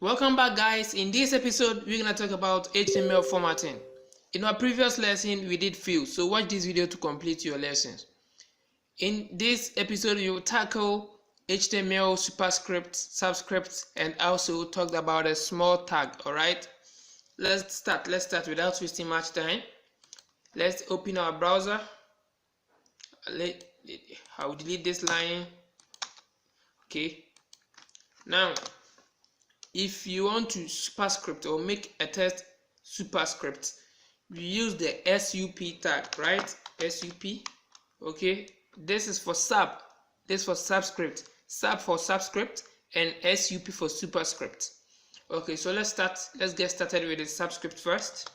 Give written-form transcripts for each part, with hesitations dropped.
Welcome back, guys. In this episode we're gonna talk about HTML formatting. In our previous lesson we did fill, so watch this video to complete your lessons. In this episode we will tackle HTML, superscript, subscript, and also talked about a small tag. All right, let's start without wasting much time. Let's open our browser. I will delete this line. Okay, now if you want to superscript or make a text superscript, we use the SUP tag, right? SUP. Okay, this is for sub, this for subscript, sub for subscript, and SUP for superscript. Okay, so let's get started with the subscript first.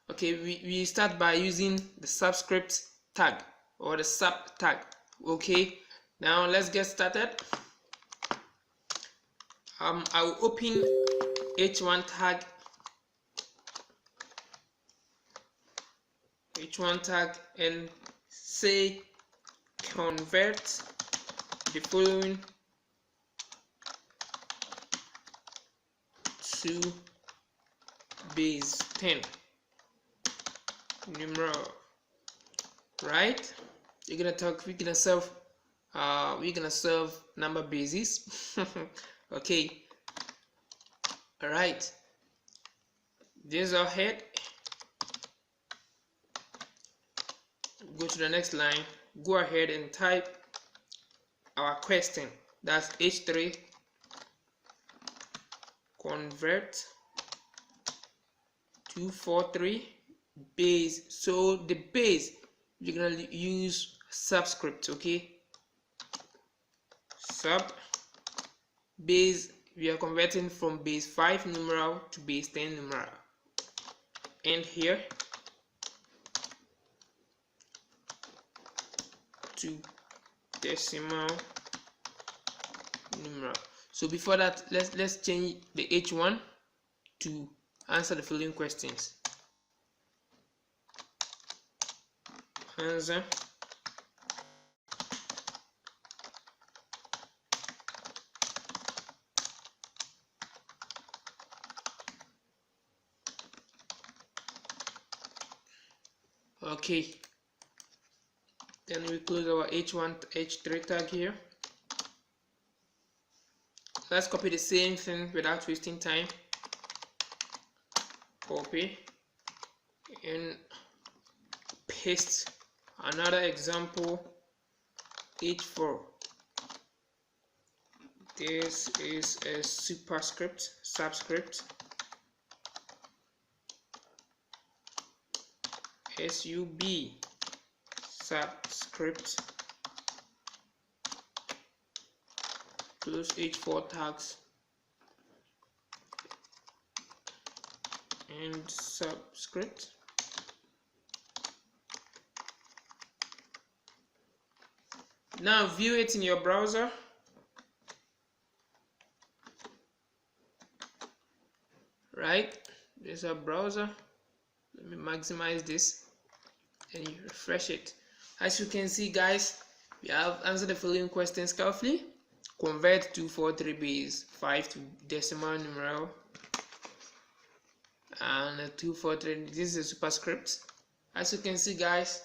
Okay, we start by using the subscript tag or the sub tag. Okay, now let's get started. I will open h1 tag and say convert the following to base 10 numeral. Right, we're gonna serve number bases. Okay, all right, this is our head. Go to the next line, go ahead and type our question. That's h3 convert 243 base. So the base we're gonna use subscript. Okay, sub base, we are converting from base 5 numeral to base 10 numeral, and here to decimal numeral. So before that, let's change the h1 to answer the following questions. Answer okay, then we close our h3 tag here. Let's copy the same thing without wasting time. Copy and paste another example, h4. This is a subscript sub subscript, close h4 tags and subscript. Now view it in your browser. Right, there's a browser. Let me maximize this and you refresh it. As you can see, guys, we have answered the following questions carefully. Convert 243 base 5 to decimal numeral, and 243, this is a superscript. As you can see, guys,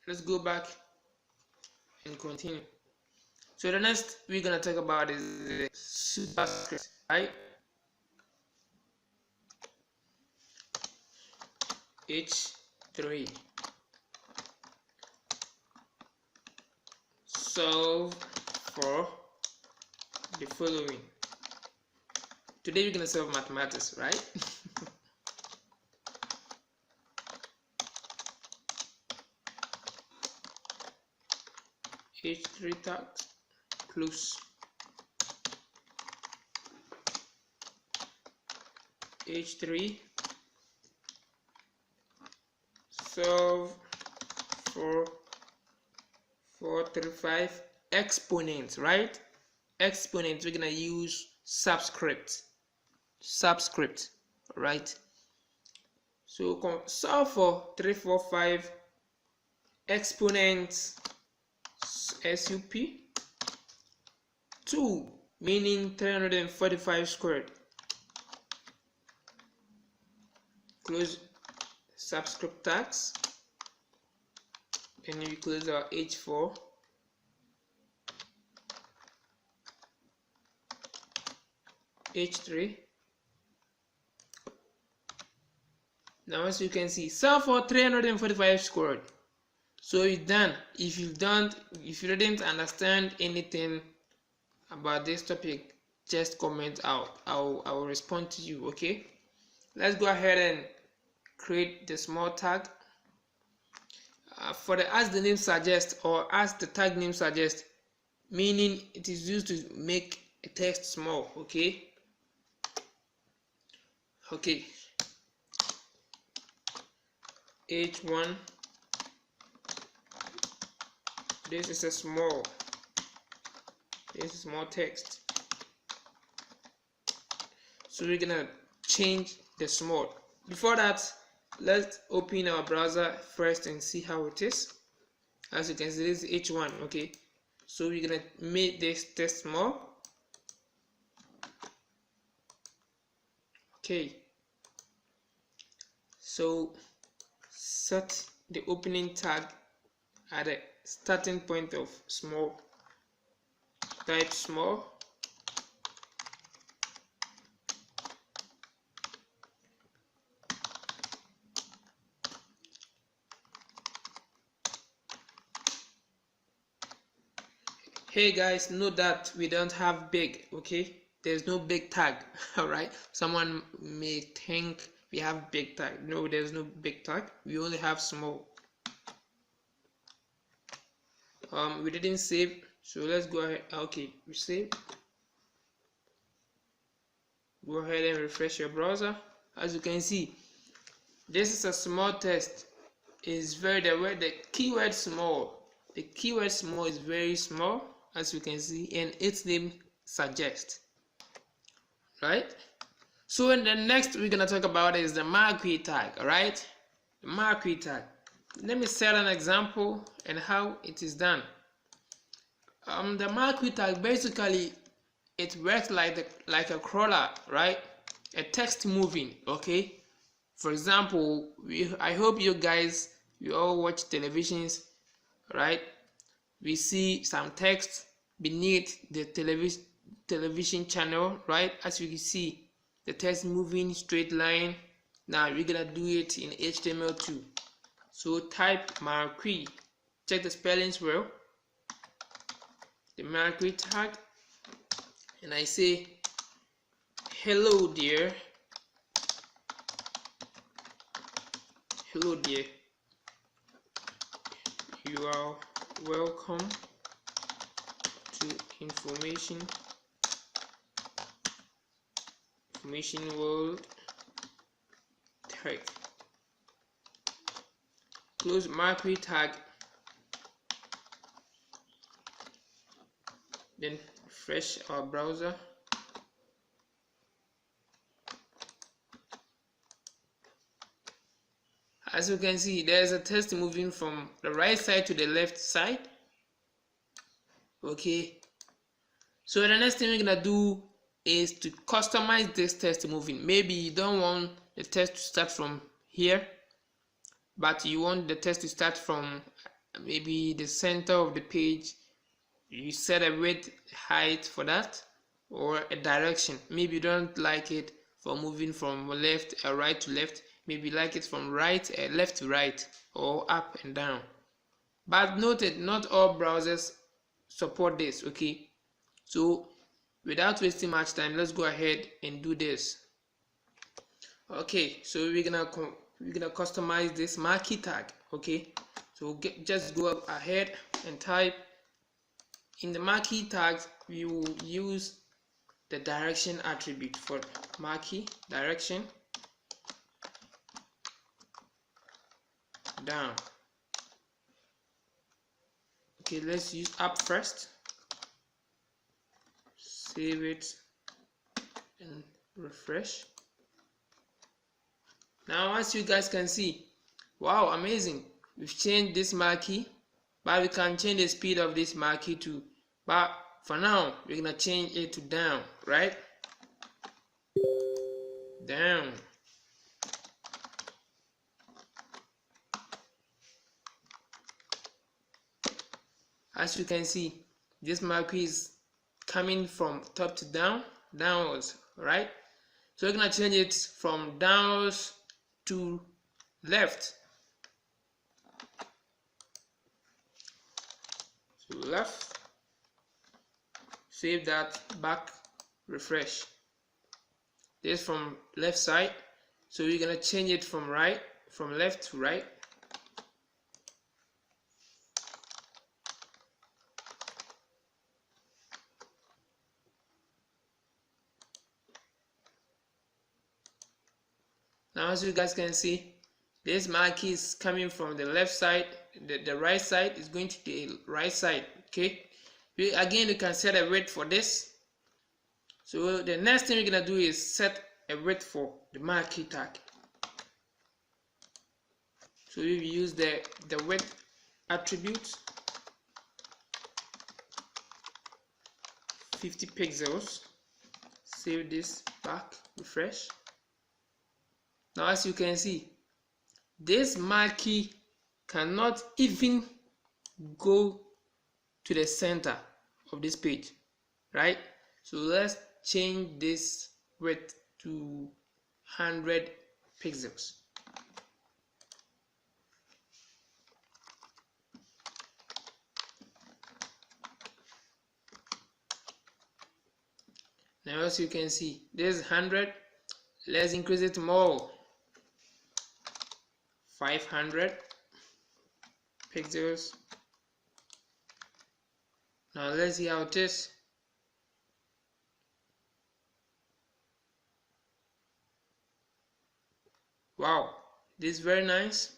let's go back and continue. So the next we're gonna talk about is the superscript, right? h3 solve for the following. Today we're gonna solve mathematics, right? h3 tag, close h3 solve for 435 exponents, right? Exponents, we're gonna use subscript, right? So solve for 345 exponents SUP 2 meaning 345 squared. Close subscript tags, and we close our H4. H3. Now as you can see, sell for 345 squared. So it's done. If you didn't understand anything about this topic, just comment out. I will respond to you. Okay, let's go ahead and create the small tag. For the as the name suggests, or as the tag name suggests, meaning it is used to make a text small. Okay, H1. This is a small text, so we're gonna change the small. Before that, let's open our browser first and see how it is. As you can see, this is H1. Okay, so we're gonna make this text small. Okay, so set the opening tag at the starting point of small. Type small. Hey guys, note that we don't have big. Okay, there's no big tag. All right, someone may think we have big tag. No, there's no big tag. We only have small. We didn't save, so let's go ahead. Okay, we save. Go ahead and refresh your browser. As you can see, this is a small text. Is very the keyword small. The keyword small is very small, as you can see, and its name suggests. Right? So in the next we're gonna talk about is the marquee tag. All right, the marquee tag. Let me set an example and how it is done. The marquee tag, basically it works like a crawler, right? A text moving. Okay, for example, I hope you guys all watch televisions, right? We see some text beneath the television channel, right? As you can see, the text moving straight line. Now we're gonna do it in HTML2. So type marquee, check the spellings well, the marquee tag, and I say, hello dear, you are welcome to information world tag. Close marquee tag, then refresh our browser. As you can see, there's a text moving from the right side to the left side. Okay, so the next thing we're gonna do is to customize this text moving. Maybe you don't want the text to start from here, but you want the text to start from maybe the center of the page. You set a width, height for that, or a direction. Maybe you don't like it for moving from left or right to left. Maybe you like it from left to right, or up and down. But note it, not all browsers support this. Okay, so without wasting much time, let's go ahead and do this. Okay, so we're gonna customize this marquee tag. Okay, so just go ahead and type in the marquee tags. We will use the direction attribute for marquee direction down. Okay, let's use up first. Save it and refresh. Now, as you guys can see, wow, amazing, we've changed this marquee, but we can change the speed of this marquee too. But for now we're gonna change it to down, right? Down. As you can see, this marquee is coming from top to downwards, right? So we're gonna change it from downwards to left. To left. Save that, back, refresh. This from left side, so we're gonna change it from left to right. Now as you guys can see, this marquee is coming from the left side, the right side is going to the right side. Okay, again you can set a width for this. So the next thing we're gonna do is set a width for the marquee tag. So we use the width attribute, 50 pixels. Save this, back, refresh. Now as you can see, this marquee cannot even go to the center of this page, right? So let's change this width to 100 pixels. Now as you can see, this is 100. Let's increase it more. 500 pixels. Now let's see how it is. Wow, this is very nice.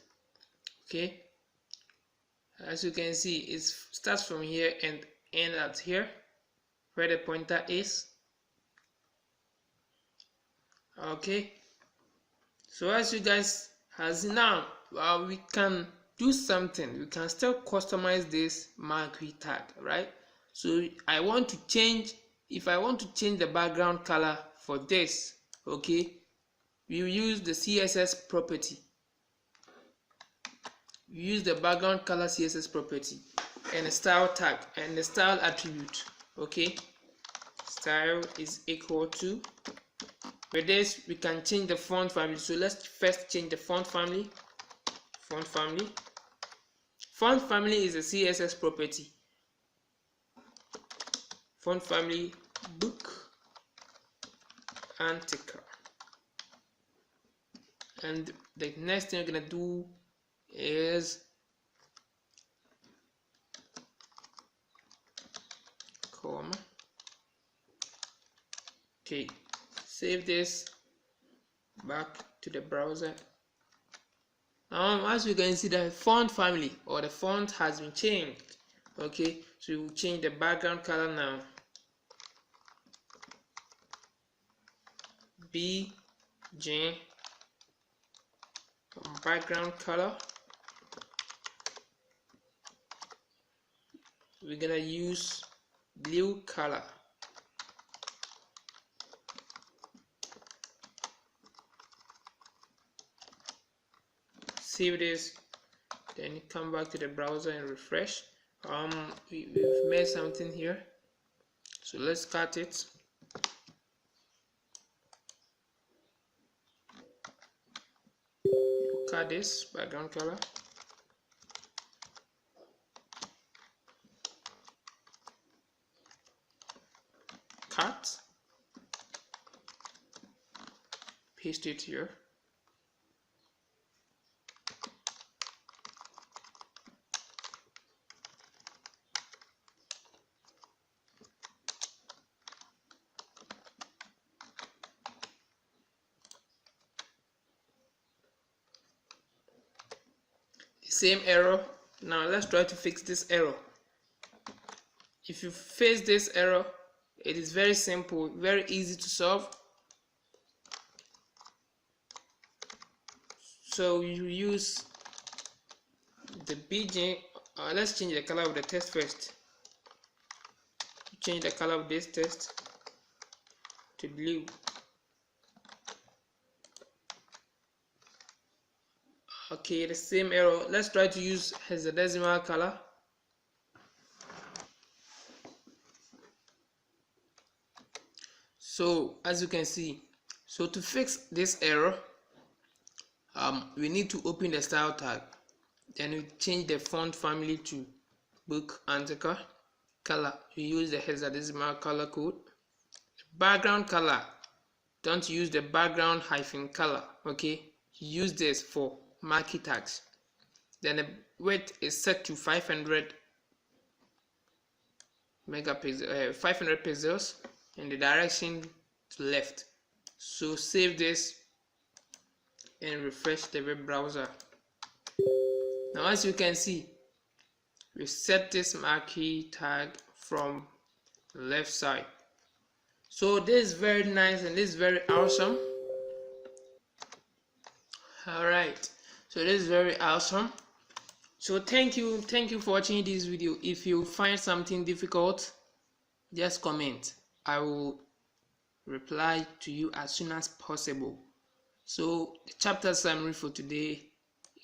Okay, as you can see, it starts from here and ends at here where the pointer is. Okay, so as you guys has now, we can do something. We can still customize this marquee tag, right? So I want to change, if I want to change the background color for this, okay, we will use the CSS property. We use the background color CSS property and the style tag and the style attribute. Okay, style is equal to, with this we can change the font family. So let's first change the font family. Font family is a CSS property. Font family book and ticker. And the next thing we're gonna do is comma. Okay, save this, back to the browser. As you can see, the font family or the font has been changed. Okay, so we will change the background color now. BG background color. We're gonna use blue color. Save this, then come back to the browser and refresh. We've made something here, so let's cut it. Cut this background color. Cut. Paste it here. Same error. Now let's try to fix this error. If you face this error, it is very simple, very easy to solve. So you use the BG. Let's change the color of the text first. change the color of this text to blue. Okay, the same error. Let's try to use hexadecimal color. So as you can see, so to fix this error, we need to open the style tag, then we change the font family to book anchor. Color, we use the hexadecimal color code. Background color, don't use the background hyphen color, okay? Use this for marquee tags. Then the width is set to 500 megapixels, 500 pixels, and the direction to left. So save this and refresh the web browser. Now as you can see, we set this marquee tag from the left side. So this is very nice and this is very awesome. Alright, so this is very awesome. So thank you for watching this video. If you find something difficult, just comment. I will reply to you as soon as possible. So the chapter summary for today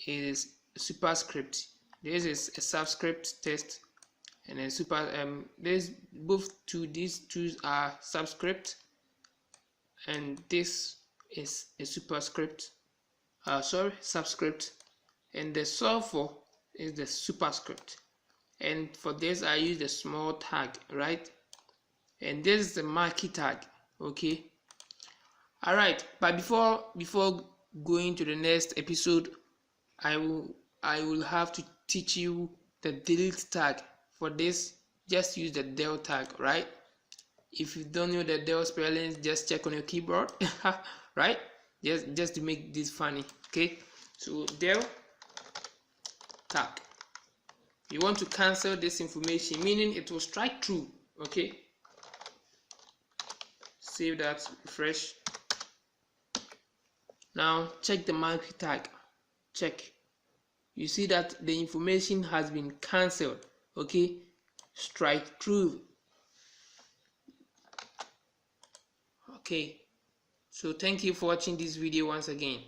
is Subscript. This is a Subscript test, and then these two are Subscript, and this is a Subscript, and the solve for is the Subscript. And for this I use the small tag, right? And this is the marquee tag, okay? All right, but before going to the next episode, I will have to teach you the delete tag. For this, just use the del tag, right? If you don't know the del spellings, just check on your keyboard, right? Just to make this funny, okay? So del tag. You want to cancel this information, meaning it will strike true, okay? Save that, refresh. Now check the marquee tag. Check. You see that the information has been cancelled, okay? Strike true. Okay, so thank you for watching this video once again.